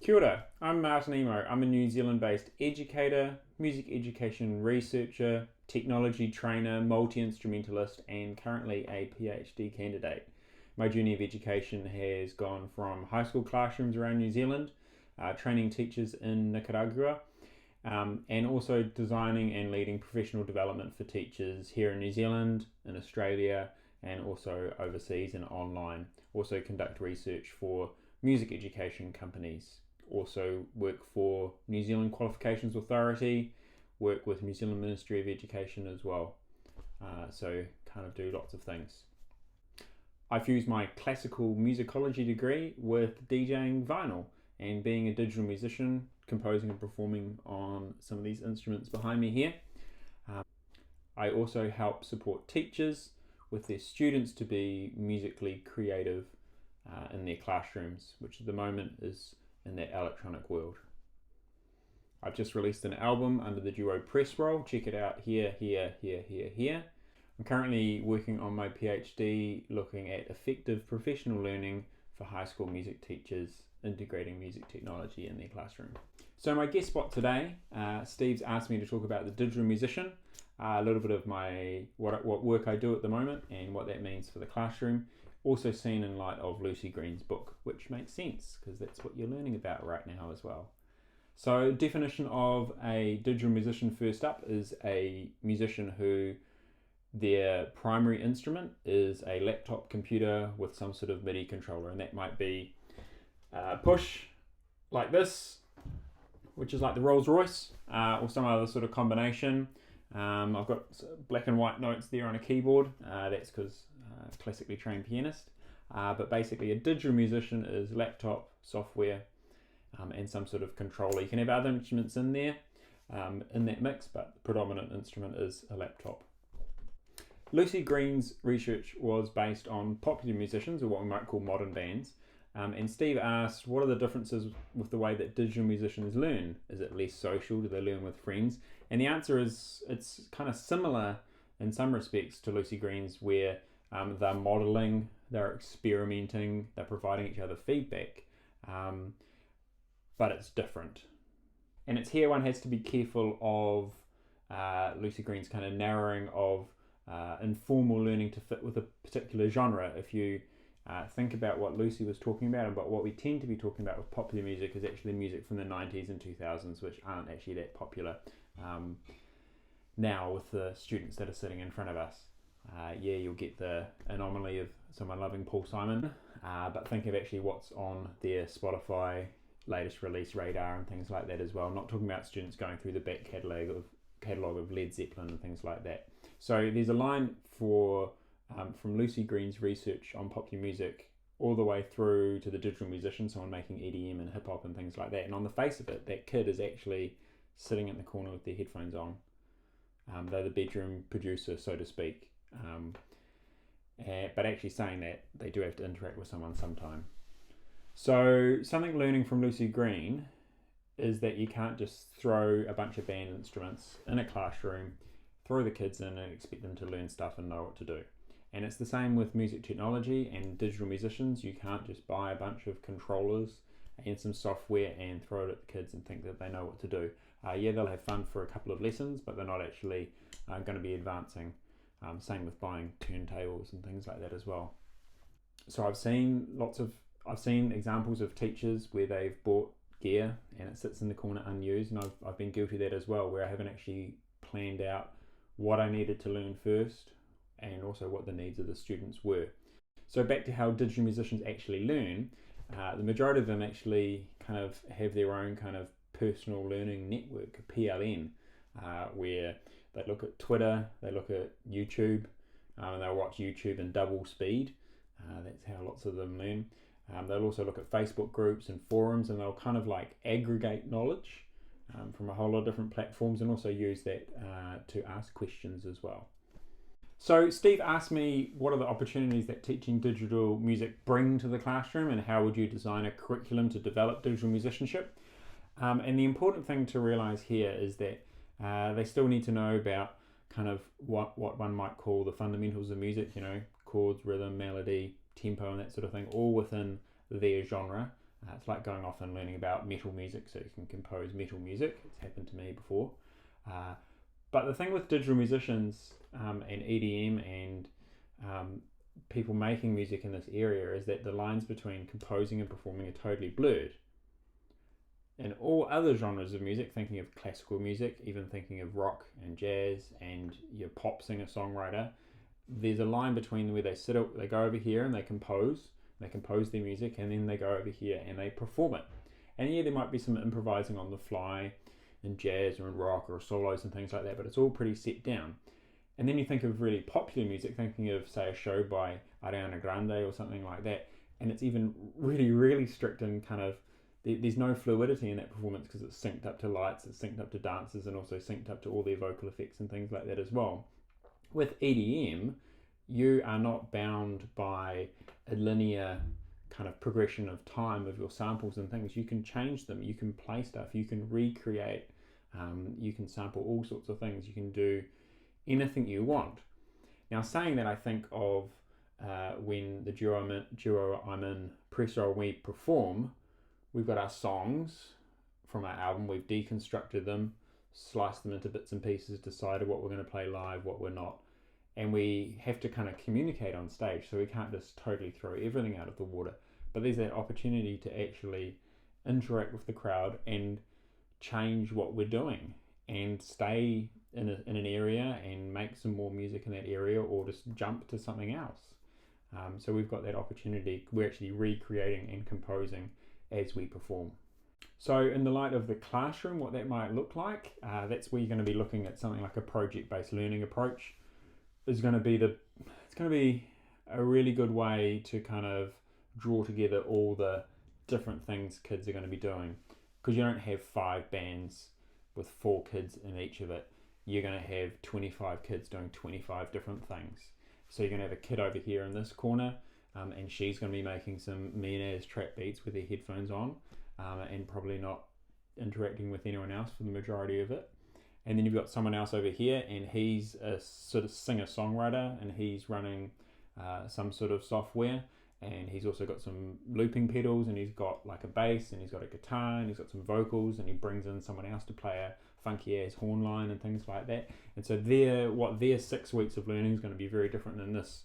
Kia ora, I'm Martin Emo. I'm a New Zealand-based educator, music education researcher, technology trainer, multi-instrumentalist, and currently a PhD candidate. My journey of education has gone from high school classrooms around New Zealand, training teachers in Nicaragua, and also designing and leading professional development for teachers here in New Zealand, in Australia, and also overseas and online. Also conduct research for music education companies. Also work for New Zealand Qualifications Authority, work with New Zealand Ministry of Education as well. So kind of do lots of things. I fused my classical musicology degree with DJing vinyl and being a digital musician, composing and performing on some of these instruments behind me here. I also help support teachers with their students to be musically creative in their classrooms, which at the moment is in that electronic world. I've just released an album under the Duo Press roll. Check it out here. I'm currently working on my PhD looking at effective professional learning for high school music teachers, integrating music technology in their classroom. So my guest spot today, Steve's asked me to talk about the digital musician, a little bit of my what work I do at the moment and what that means for the classroom. Also seen in light of Lucy Green's book, which makes sense because that's what you're learning about right now as well. So definition of a digital musician first up is a musician who their primary instrument is a laptop computer with some sort of MIDI controller, and that might be push like this, which is like the Rolls Royce, or some other sort of combination. I've got black and white notes there on a keyboard. That's because classically trained pianist. But basically a digital musician is laptop software and some sort of controller. You can have other instruments in there in that mix, but the predominant instrument is a laptop. Lucy Green's research was based on popular musicians, or what we might call modern bands. And Steve asked, what are the differences with the way that digital musicians learn? Is it less social? Do they learn with friends? And the answer is it's kind of similar in some respects to Lucy Green's, where they're modeling, they're experimenting, they're providing each other feedback, but it's different. And it's here one has to be careful of Lucy Green's kind of narrowing of informal learning to fit with a particular genre. If you think about what Lucy was talking about, but what we tend to be talking about with popular music is actually music from the 90s and 2000s, which aren't actually that popular now with the students that are sitting in front of us. You'll get the anomaly of someone loving Paul Simon, but think of actually what's on their Spotify latest release radar and things like that as well. I'm not talking about students going through the back catalogue of Led Zeppelin and things like that. So there's a line from Lucy Green's research on popular music all the way through to the digital musician, someone making EDM and hip hop and things like that. And on the face of it, that kid is actually sitting in the corner with their headphones on. They're the bedroom producer, so to speak. But actually saying that, they do have to interact with someone sometime. So something learning from Lucy Green is that you can't just throw a bunch of band instruments in a classroom, throw the kids in and expect them to learn stuff and know what to do. And it's the same with music technology and digital musicians. You can't just buy a bunch of controllers and some software and throw it at the kids and think that they know what to do. They'll have fun for a couple of lessons, but they're not actually going to be advancing. Same with buying turntables and things like that as well. So I've seen examples of teachers where they've bought gear and it sits in the corner unused, and I've been guilty of that as well, where I haven't actually planned out what I needed to learn first and also what the needs of the students were. So back to how digital musicians actually learn, the majority of them actually kind of have their own kind of personal learning network, PLN, where they look at Twitter, they look at YouTube, and they'll watch YouTube in double speed. That's how lots of them learn. They'll also look at Facebook groups and forums, and they'll kind of like aggregate knowledge from a whole lot of different platforms, and also use that to ask questions as well. So Steve asked me, what are the opportunities that teaching digital music bring to the classroom, and how would you design a curriculum to develop digital musicianship? And the important thing to realize here is that they still need to know about kind of what one might call the fundamentals of music, chords, rhythm, melody, tempo, and that sort of thing, all within their genre. It's like going off and learning about metal music, so you can compose metal music. It's happened to me before. But the thing with digital musicians and EDM and people making music in this area is that the lines between composing and performing are totally blurred. In all other genres of music, thinking of classical music, even thinking of rock and jazz and your pop singer-songwriter, there's a line between where they go over here and they compose their music, and then they go over here and they perform it. And yeah, there might be some improvising on the fly in jazz or in rock or solos and things like that, but it's all pretty set down. And then you think of really popular music, thinking of, say, a show by Ariana Grande or something like that, and it's even really, really strict and kind of, there's no fluidity in that performance because it's synced up to lights, it's synced up to dancers, and also synced up to all their vocal effects and things like that as well. With EDM, you are not bound by a linear kind of progression of time of your samples and things. You can change them, you can play stuff, you can recreate, you can sample all sorts of things, you can do anything you want. Now, saying that, I think of when the duo I'm in, Press Roll, we perform, we've got our songs from our album, we've deconstructed them, sliced them into bits and pieces, decided what we're going to play live, what we're not. And we have to kind of communicate on stage, so we can't just totally throw everything out of the water. But there's that opportunity to actually interact with the crowd and change what we're doing and stay in an area and make some more music in that area, or just jump to something else. So we've got that opportunity. We're actually recreating and composing as we perform. So in the light of the classroom, what that might look like, that's where you're going to be looking at something like a project-based learning approach. It's going to be a really good way to kind of draw together all the different things kids are going to be doing, because you don't have 5 bands with 4 kids in each of it. You're going to have 25 kids doing 25 different things. So you're going to have a kid over here in this corner, and she's going to be making some mean-ass trap beats with her headphones on, and probably not interacting with anyone else for the majority of it. And then you've got someone else over here, and he's a sort of singer-songwriter, and he's running some sort of software, and he's also got some looping pedals, and he's got like a bass, and he's got a guitar, and he's got some vocals, and he brings in someone else to play a funky-ass horn line and things like that. And so their 6 weeks of learning is going to be very different than this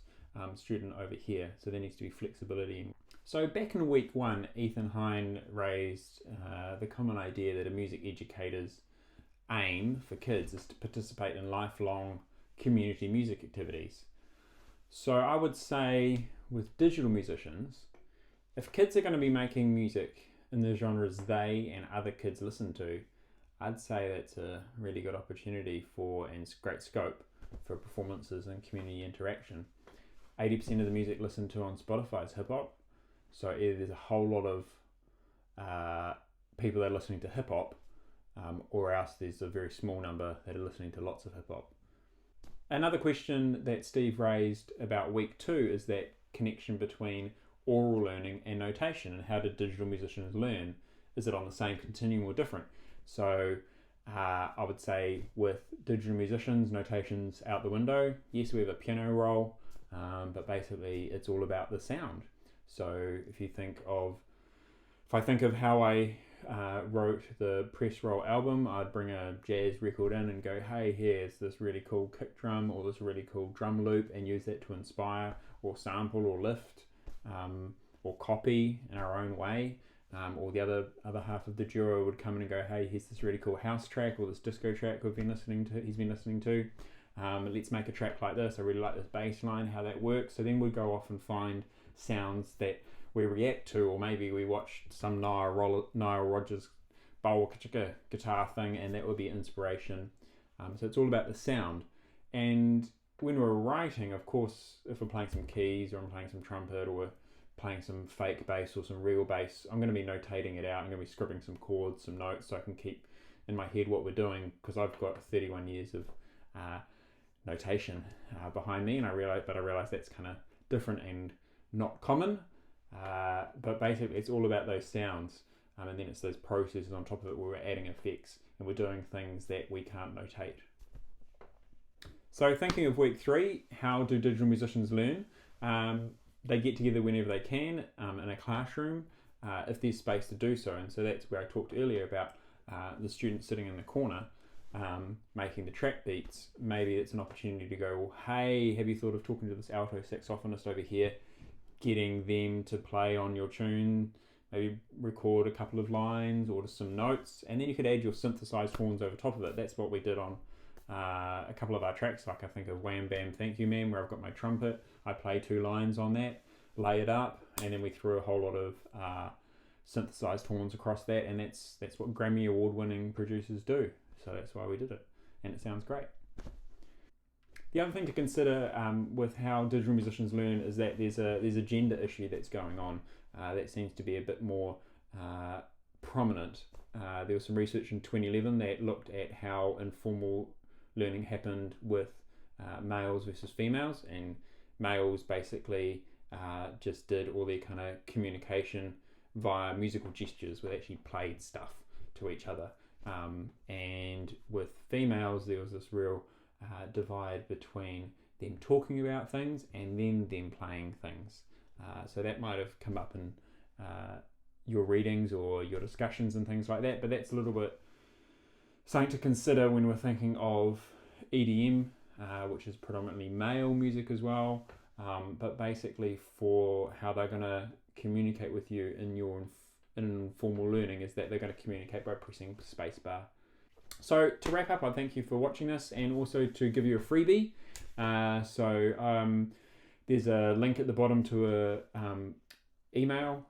student over here. So there needs to be flexibility. So back in week 1, Ethan Hine raised the common idea that a music educator's aim for kids is to participate in lifelong community music activities. So I would say with digital musicians, if kids are going to be making music in the genres they and other kids listen to, I'd say that's a really good opportunity for, and great scope for, performances and community interaction. 80% of the music listened to on Spotify is hip hop, so either there's a whole lot of people that are listening to hip hop, or else there's a very small number that are listening to lots of hip hop. Another question that Steve raised about week 2 is that connection between oral learning and notation, and how do digital musicians learn? Is it on the same continuum or different? So I would say with digital musicians, notation's out the window. Yes, we have a piano roll, but basically it's all about the sound. So if I think of how I wrote the Press Roll album, I'd bring a jazz record in and go, hey, here's this really cool kick drum or this really cool drum loop, and use that to inspire or sample or lift or copy in our own way. Or the other half of the duo would come in and go, hey, here's this really cool house track or this disco track he's been listening to. Let's make a track like this. I really like this bass line, how that works. So then we'd go off and find sounds that we react to, or maybe we watch some Nile Rodgers Bawa Kachika guitar thing, and that would be inspiration. So it's all about the sound. And when we're writing, of course, if we're playing some keys, or I'm playing some trumpet, or playing some fake bass or some real bass, I'm going to be notating it out. I'm going to be scribbling some chords, some notes, so I can keep in my head what we're doing, because I've got 31 years of notation behind me, and I realize that's kind of different and not common. But basically, it's all about those sounds, and then it's those processes on top of it where we're adding effects and we're doing things that we can't notate. So thinking of week 3, how do digital musicians learn? They get together whenever they can in a classroom. if there's space to do so. And so that's where I talked earlier about the student sitting in the corner making the track beats. Maybe it's an opportunity to go, well, hey, have you thought of talking to this alto saxophonist over here, getting them to play on your tune, maybe record a couple of lines or just some notes, and then you could add your synthesized horns over top of it. That's what we did on a couple of our tracks, like I think of Wham Bam Thank You Man, where I've got my trumpet, I play 2 lines on that, lay it up, and then we threw a whole lot of synthesized horns across that, and that's what Grammy award winning producers do. So that's why we did it, and it sounds great. The other thing to consider with how digital musicians learn is that there's a gender issue that's going on that seems to be a bit more prominent. There was some research in 2011 that looked at how informal learning happened with males versus females, and males basically just did all their kind of communication via musical gestures, where they actually played stuff to each other. And with females, there was this real divide between them talking about things and then them playing things. So that might have come up in your readings or your discussions and things like that, but that's a little bit something to consider when we're thinking of EDM, which is predominantly male music as well, but basically for how they're going to communicate with you in your informal learning is that they're going to communicate by pressing spacebar. So to wrap up, I thank you for watching this, and also to give you a freebie. There's a link at the bottom to email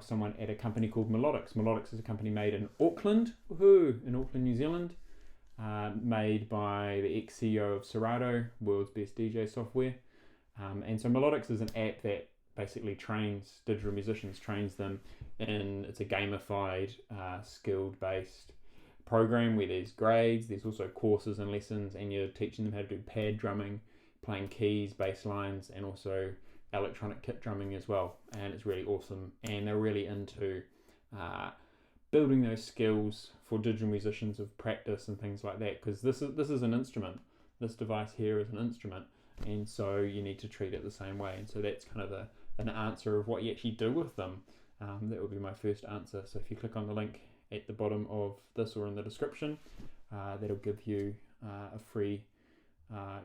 someone at a company called Melodics. Melodics is a company made in Auckland, New Zealand, made by the ex-CEO of Serato, world's best DJ software. And so Melodics is an app that basically trains digital musicians, trains them it's a gamified, skilled-based program where there's grades, there's also courses and lessons, and you're teaching them how to do pad drumming, playing keys, bass lines, and also electronic kit drumming as well. And it's really awesome, and they're really into building those skills for digital musicians of practice and things like that, because this is an instrument. This device here is an instrument, and so you need to treat it the same way. And so that's kind of an answer of what you actually do with them. That would be my first answer. So if you click on the link at the bottom of this or in the description, that'll give you a free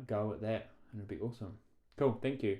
go at that, and it'll be awesome. Cool, thank you.